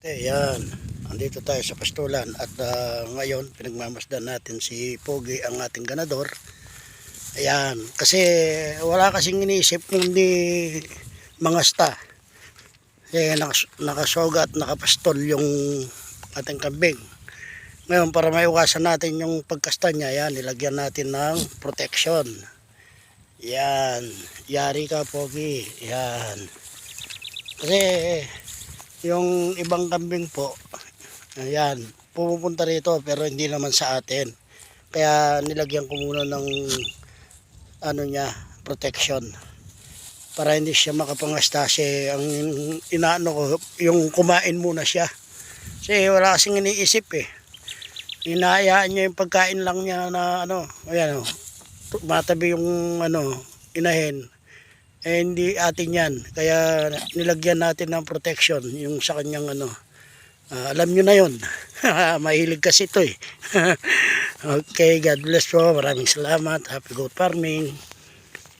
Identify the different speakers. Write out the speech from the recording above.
Speaker 1: Ayan, andito tayo sa pastulan at ngayon pinagmamasdan natin si Pogi, ang ating ganador. Ayan, kasi wala kasing iniisip kundi mangasta. Nakasoga at nakapastol yung ating kambing. Ngayon para maiwasan natin yung pagkasta niya, ayan, nilagyan natin ng protection. Ayan, yari ka Pogi, ayan. Kasi yung ibang kambing po, ayan, pumupunta rito pero hindi naman sa atin. Kaya nilagyan ko muna ng protection para hindi siya makapangastase. Ang inaano ko, yung kumain muna siya. Kasi wala kasing iniisip eh. Hinahayaan niya yung pagkain lang niya na ayan matabi yung inahin. Eh, hindi atin yan, kaya nilagyan natin ng protection yung sa kanyang alam nyo na yun. Mahilig kasi ito eh. Okay, God bless po, maraming salamat, happy goat farming.